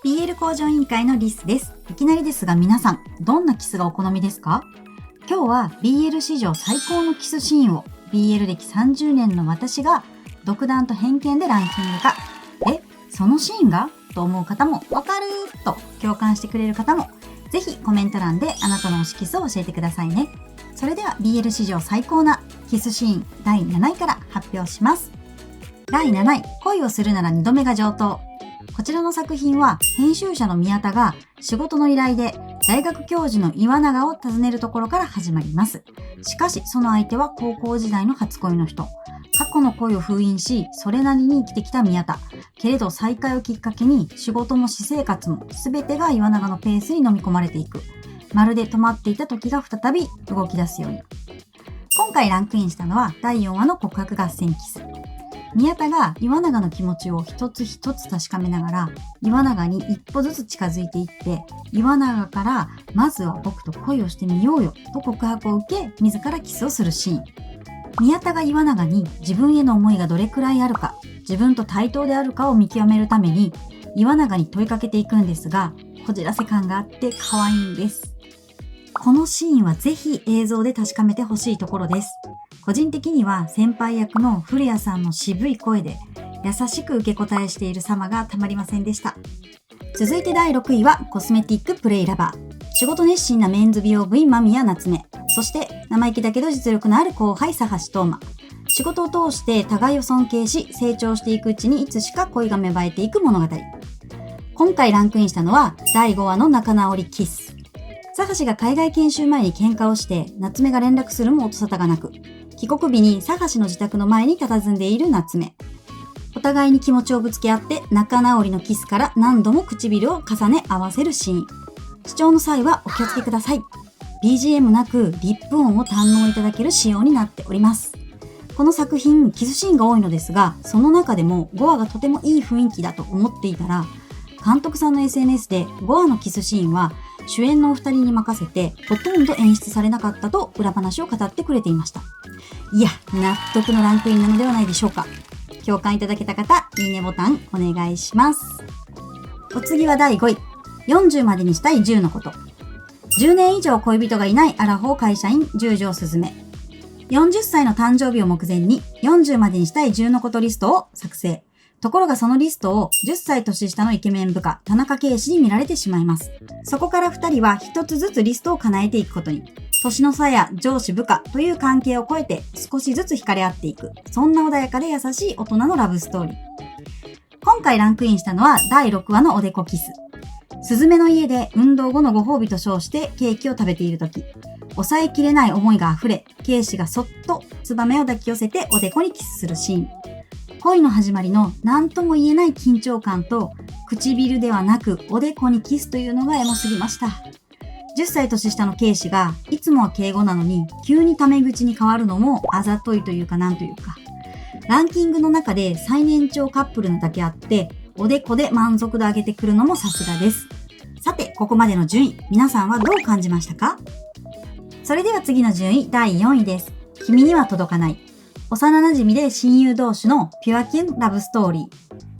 BL 向上委員会のリスです。いきなりですが皆さん、どんなキスがお好みですか？今日は BL 史上最高のキスシーンを BL 歴30年の私が独断と偏見でランキング化。そのシーンがと思う方もわかると共感してくれる方もぜひコメント欄であなたの推しキスを教えてくださいね。それでは BL 史上最高なキスシーン第7位から発表します。第7位、恋をするなら2度目が上等。こちらの作品は編集者の宮田が仕事の依頼で大学教授の岩永を訪ねるところから始まります。しかしその相手は高校時代の初恋の人。過去の恋を封印し、それなりに生きてきた宮田。けれど再会をきっかけに仕事も私生活も全てが岩永のペースに飲み込まれていく。まるで止まっていた時が再び動き出すように。今回ランクインしたのは第4話の告白合戦キス。宮田が岩永の気持ちを一つ一つ確かめながら岩永に一歩ずつ近づいていって岩永からまずは僕と恋をしてみようよと告白を受け自らキスをするシーン。宮田が岩永に自分への思いがどれくらいあるか自分と対等であるかを見極めるために岩永に問いかけていくんですがこじらせ感があって可愛いんです。このシーンはぜひ映像で確かめてほしいところです。個人的には先輩役の古谷さんの渋い声で優しく受け答えしている様がたまりませんでした。続いて第6位はコスメティックプレイラバー。仕事熱心なメンズ美容部員間宮夏目。そして生意気だけど実力のある後輩佐橋東馬。仕事を通して互いを尊敬し成長していくうちにいつしか恋が芽生えていく物語。今回ランクインしたのは第5話の仲直りキス。佐橋が海外研修前に喧嘩をして夏目が連絡するも音沙汰がなく帰国日に佐橋の自宅の前に佇んでいる夏目。お互いに気持ちをぶつけ合って仲直りのキスから何度も唇を重ね合わせるシーン。視聴の際はお気をつけください。BGM なくリップ音を堪能いただける仕様になっております。この作品キスシーンが多いのですがその中でも5話がとてもいい雰囲気だと思っていたら監督さんの SNS で5話のキスシーンは主演のお二人に任せてほとんど演出されなかったと裏話を語ってくれていました。いや、納得のランクインなのではないでしょうか。共感いただけた方、いいねボタンお願いします。お次は第5位。40までにしたい10のこと。10年以上恋人がいないアラフォー会社員十条すずめ。40歳の誕生日を目前に40までにしたい10のことリストを作成。ところがそのリストを10歳年下のイケメン部下、田中圭氏に見られてしまいます。そこから2人は一つずつリストを叶えていくことに。年の差や上司部下という関係を超えて少しずつ惹かれ合っていく。そんな穏やかで優しい大人のラブストーリー。今回ランクインしたのは第6話のおでこキス。すずめの家で運動後のご褒美と称してケーキを食べているとき、抑えきれない思いが溢れ、圭氏がそっとツバメを抱き寄せておでこにキスするシーン。恋の始まりの何とも言えない緊張感と唇ではなくおでこにキスというのがエモすぎました。10歳年下の圭氏がいつもは敬語なのに急にタメ口に変わるのもあざといというかなんというか。ランキングの中で最年長カップルなだけあっておでこで満足度上げてくるのもさすがです。さてここまでの順位皆さんはどう感じましたか？それでは次の順位第4位です。君には届かない。幼馴染で親友同士のピュアキュンラブストーリー。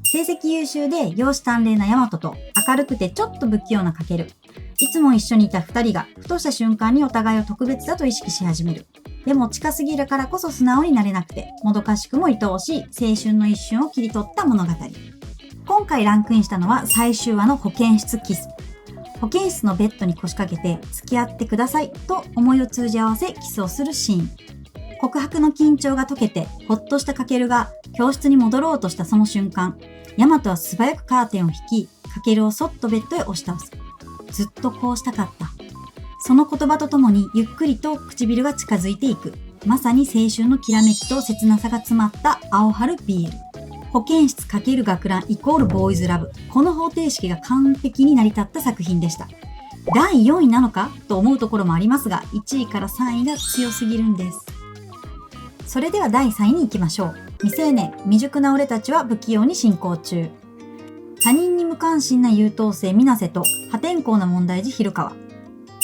成績優秀で容姿端麗なヤマトと明るくてちょっと不器用なカケル。いつも一緒にいた二人がふとした瞬間にお互いを特別だと意識し始める。でも近すぎるからこそ素直になれなくてもどかしくも愛おしい青春の一瞬を切り取った物語。今回ランクインしたのは最終話の保健室キス。保健室のベッドに腰掛けて付き合ってくださいと思いを通じ合わせキスをするシーン。告白の緊張が解けてほっとしたカケルが教室に戻ろうとしたその瞬間、ヤマトは素早くカーテンを引き、カケルをそっとベッドへ押し倒す。ずっとこうしたかった。その言葉とともにゆっくりと唇が近づいていく。まさに青春のきらめきと切なさが詰まった青春 BL。保健室×学ランイコールボーイズラブ。この方程式が完璧に成り立った作品でした。第4位なのかと思うところもありますが、1位から3位が強すぎるんです。それでは第3位に行きましょう。未成年、未熟な俺たちは不器用に進行中。他人に無関心な優等生水瀬と破天荒な問題児昼川。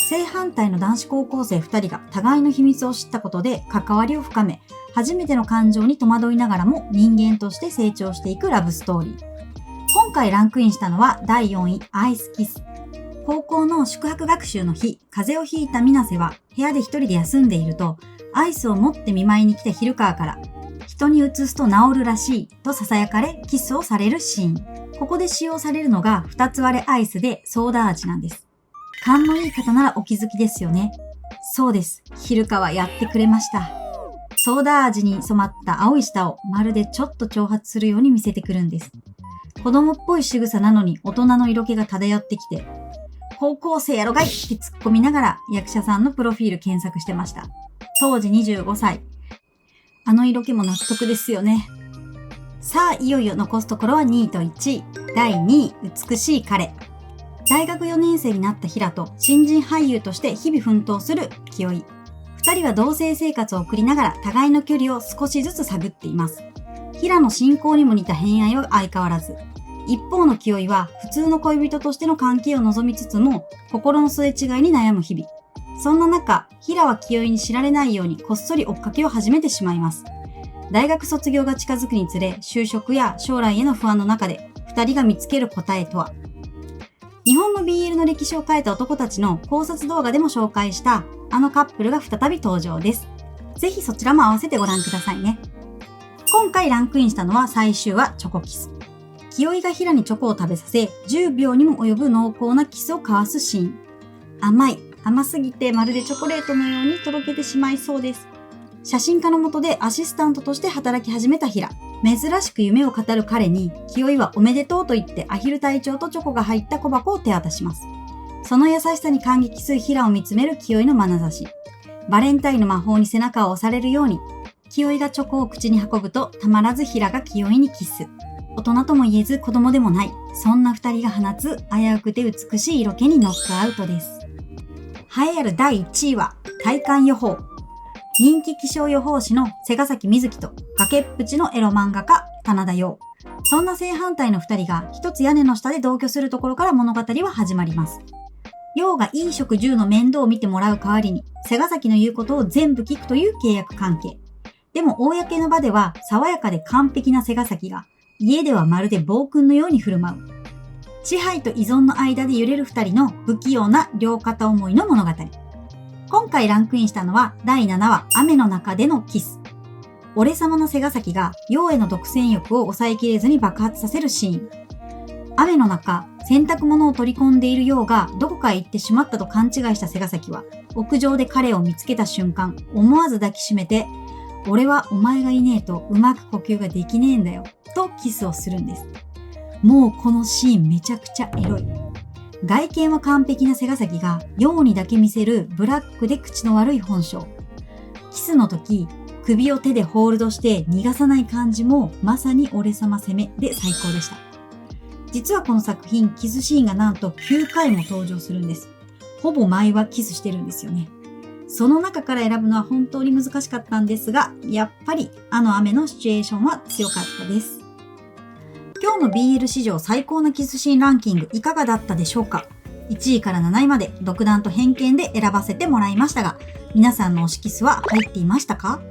正反対の男子高校生2人が互いの秘密を知ったことで関わりを深め、初めての感情に戸惑いながらも人間として成長していくラブストーリー。今回ランクインしたのは第4位、アイスキス。高校の宿泊学習の日、風邪をひいた水瀬は部屋で一人で休んでいると、アイスを持って見舞いに来た昼川から、人に移すと治るらしいと囁かれ、キスをされるシーン。ここで使用されるのが2つ割れアイスでソーダ味なんです。勘のいい方ならお気づきですよね。そうです。昼川やってくれました。ソーダ味に染まった青い舌をまるでちょっと挑発するように見せてくるんです。子供っぽい仕草なのに大人の色気が漂ってきて、高校生やろがいって突っ込みながら役者さんのプロフィール検索してました。当時25歳。あの色気も納得ですよね。さあ、いよいよ残すところは2位と1位。第2位、美しい彼。大学4年生になった平と新人俳優として日々奮闘する清居。二人は同棲生活を送りながら互いの距離を少しずつ探っています。平の信仰にも似た偏愛は相変わらず。一方の清居は普通の恋人としての関係を望みつつも心のすれ違いに悩む日々。そんな中、平は清居に知られないようにこっそり追っかけを始めてしまいます。大学卒業が近づくにつれ、就職や将来への不安の中で二人が見つける答えとは。日本の BL の歴史を変えた男たちの考察動画でも紹介したあのカップルが再び登場です。ぜひそちらも合わせてご覧くださいね。今回ランクインしたのは最終話チョコキス。清居が平にチョコを食べさせ、10秒にも及ぶ濃厚なキスを交わすシーン。甘すぎてまるでチョコレートのようにとろけてしまいそうです。写真家の下でアシスタントとして働き始めた平。珍しく夢を語る彼に、清居はおめでとうと言ってアヒル隊長とチョコが入った小箱を手渡します。その優しさに感激する平を見つめる清居の眼差し。バレンタインの魔法に背中を押されるように、清居がチョコを口に運ぶとたまらず平が清居にキス。大人とも言えず子供でもない。そんな二人が放つ危うくて美しい色気にノックアウトです。栄えある第1位は体感予報。人気気象予報士の瀬ヶ崎瑞希と崖っぷちのエロ漫画家棚田陽。そんな正反対の二人が一つ屋根の下で同居するところから物語は始まります。陽が衣食住の面倒を見てもらう代わりに瀬ヶ崎の言うことを全部聞くという契約関係。でも公の場では爽やかで完璧な瀬ヶ崎が家ではまるで暴君のように振る舞う。支配と依存の間で揺れる二人の不器用な両肩思いの物語。今回ランクインしたのは第7話雨の中でのキス。俺様の瀬ヶ崎が陽への独占欲を抑えきれずに爆発させるシーン。雨の中、洗濯物を取り込んでいる陽がどこかへ行ってしまったと勘違いした瀬ヶ崎は屋上で彼を見つけた瞬間、思わず抱きしめて、俺はお前がいねえとうまく呼吸ができねえんだよとキスをするんです。もうこのシーンめちゃくちゃエロい。外見は完璧な瀬ヶ崎が陽にだけ見せるブラックで口の悪い本性。キスの時、首を手でホールドして逃がさない感じもまさに俺様攻めで最高でした。実はこの作品、キスシーンがなんと9回も登場するんです。ほぼ毎話キスしてるんですよね。その中から選ぶのは本当に難しかったんですが、やっぱりあの雨のシチュエーションは強かったです。今日の BL 史上最高なキスシーンランキングいかがだったでしょうか。1位から7位まで独断と偏見で選ばせてもらいましたが、皆さんの推しキスは入っていましたか？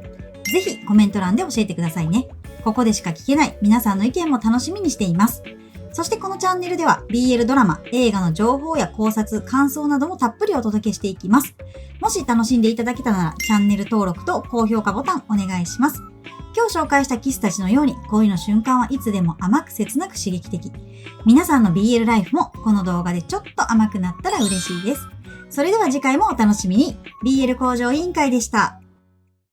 ぜひコメント欄で教えてくださいね。ここでしか聞けない皆さんの意見も楽しみにしています。そしてこのチャンネルでは BL ドラマ、映画の情報や考察、感想などもたっぷりお届けしていきます。もし楽しんでいただけたならチャンネル登録と高評価ボタンお願いします。今日紹介したキスたちのように恋の瞬間はいつでも甘く切なく刺激的。皆さんの BL ライフもこの動画でちょっと甘くなったら嬉しいです。それでは次回もお楽しみに。BL 向上委員会でした。